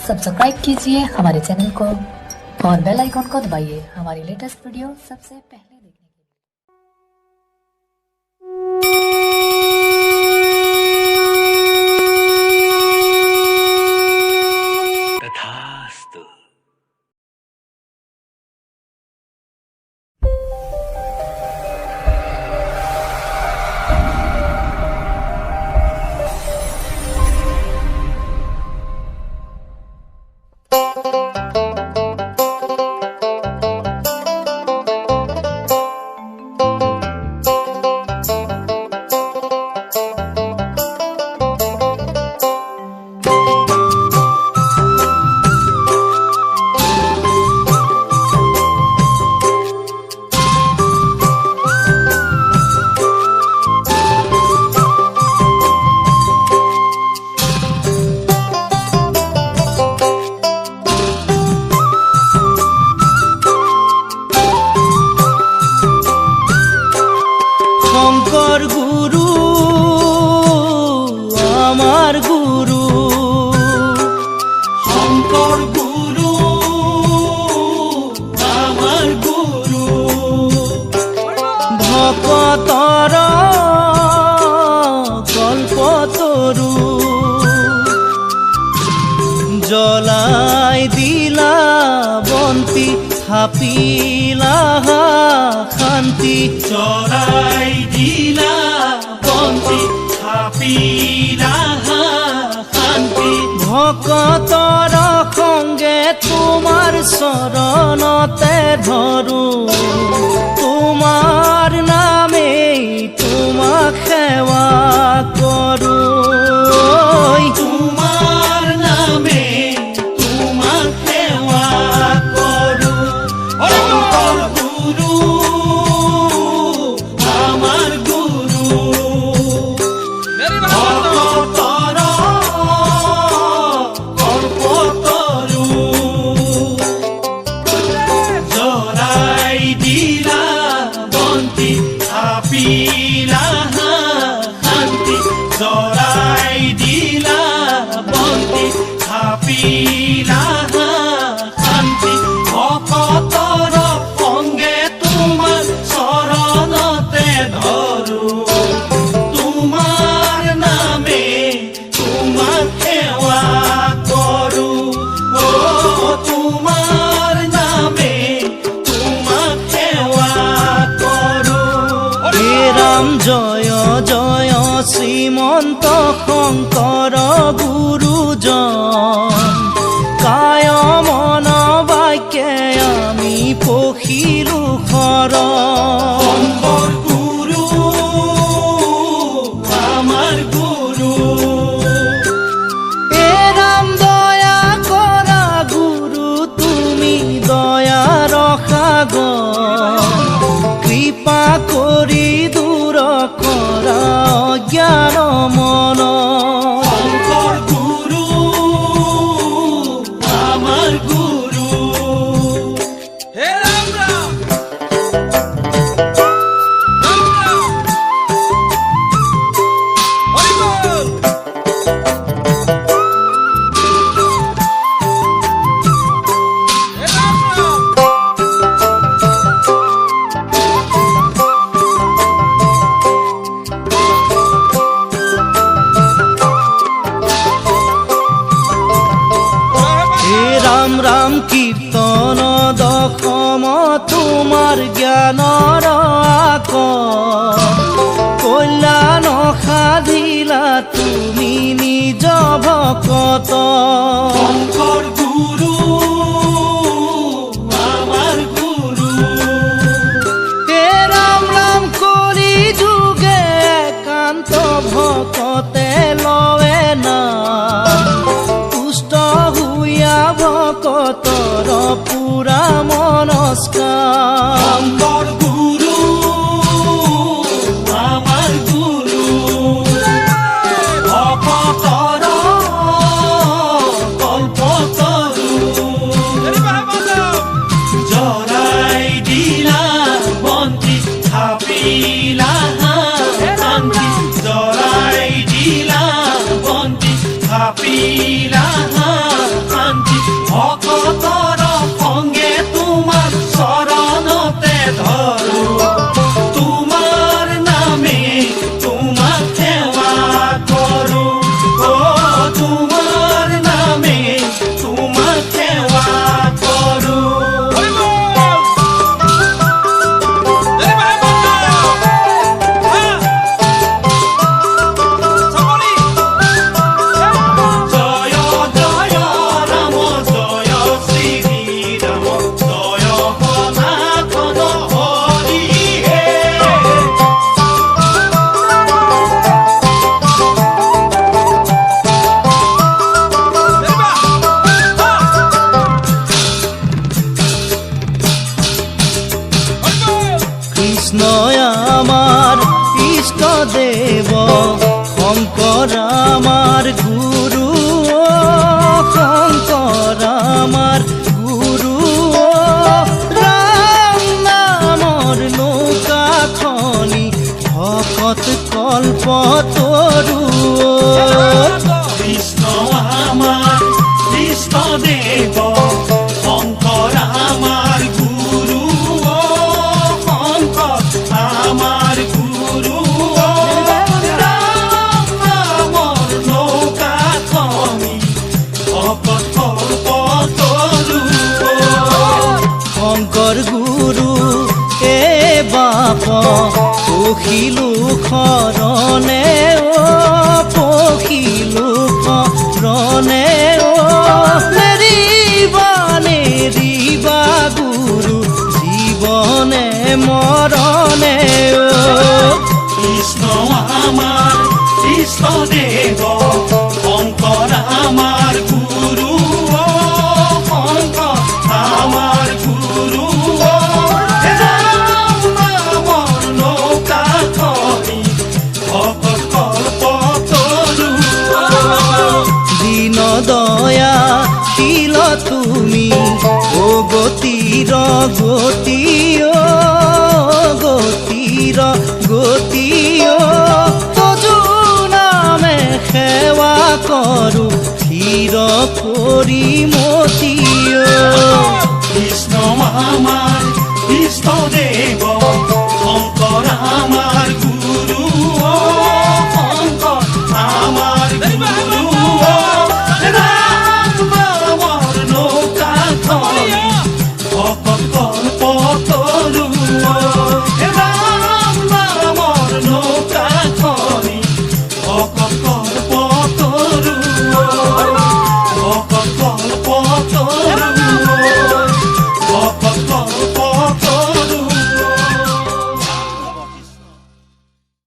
Subscribe कीजिए हमारे channel को और बेल आइकन को दबाइए हमारी लेटेस्ट वीडियो सबसे पहले देखने के लिए। तथास्तु। শঙ্কর গুরু আমার গুরু, শঙ্কর গুরু আমার গুরু, ভকতর কল্পতরু জ্বলাই দিলা বন্তি থাপিলা শান্তি, জ্বলাই দিলা বন্তি থাপিলা শান্তি, ভকতৰ সঙ্গে তোমাৰ চৰণতে ধৰো, তোমাৰ নামেই তোমাক সেৱা কৰো, তোমাৰ নামে তোমাক সেৱা কৰো, শঙ্কৰ গুৰু আমাৰ গুৰু, ভকতৰ কল্পতরু জ্বলাই দিলা বন্তি থাপিলা শান্তি, জ্বলাই দিলা বন্তি থাপিলা শান্তি, ভকতৰ সঙ্গে তোমাৰ চৰণতে ধৰো, তোমাৰ নামে তোমাক সেৱা কৰো, ও তোমাৰ নামে তোমাক সেৱা কৰো। হে ৰাম জয় জয় শ্ৰীমন্ত শংকৰ গুৰুজন, কায় মন বাক্যে আমি পখিলো শৰণ, শঙ্কৰ গুৰু আমাৰ গুৰু, এ ৰাম দয়া কৰা গুৰু তুমি দয়াৰ সাগৰ, কৃপা কৰি দূৰ কৰা অজ্ঞান মন, শঙ্কৰ গুৰু আমাৰ গুৰু, হে ৰাম ৰাম ৰাম ৰাম হৰি বল, হে ৰাম ৰাম হে ৰাম ৰাম কীৰ্তন দশম তোমাৰ জ্ঞানৰ আক, কল্যাণ সাধিলা তুমি নিজ ভকত, শঙ্কৰ গুৰু আমাৰ গুৰু, হে ৰাম ৰাম কৰি যুগে একান্ত ভকতে লয়ে না, পুষ্ট হুইয়া ভকতৰ পুৰা মনস্কাৰ, শঙ্কৰ গুৰু আমাৰ গুৰু, ভকতৰ কল্পতৰু শংকৰ আমাৰ গুৰু শংকৰ আমাৰ গুৰু ৰাম নামৰ নৌকাখনি ভকত কল্পতৰু কৃষ্ণ আমাৰ কৃষ্ণদেৱ শংকৰ আমাৰ গুৰু শংকৰ আমাৰ গুৰু ৰাম নামৰ নৌকাখনি ভকত কল্পতৰু শংকৰ গুৰু এ বাপ পখিলো শৰণে পখিলো শৰণে নেৰিবা গুৰু জীৱনে মৰণে কৃষ্ণ আমাৰ কৃষ্ণদেৱ শংকৰ আমাৰ গুৰু শংকৰ আমাৰ গুৰু ৰাম নামৰ নৌকাখনি ভকত কল্পতৰু দীন দয়া শিল তুমি গতিৰ গতি গতিৰ গতি তজু নামে সেৱা কৰো ধীৰ পৰিমতি কৃষ্ণ আমাৰ কৃষ্ণদেৱ শংকৰ আমাৰ গুৰু শংকৰ আমাৰ গুৰু ৰাম নামৰ নৌকাখনি ভকত কল্পতৰু ৰাম নামৰ নৌকাখনি ভকত কল্পতৰু ভকত কল্পতৰু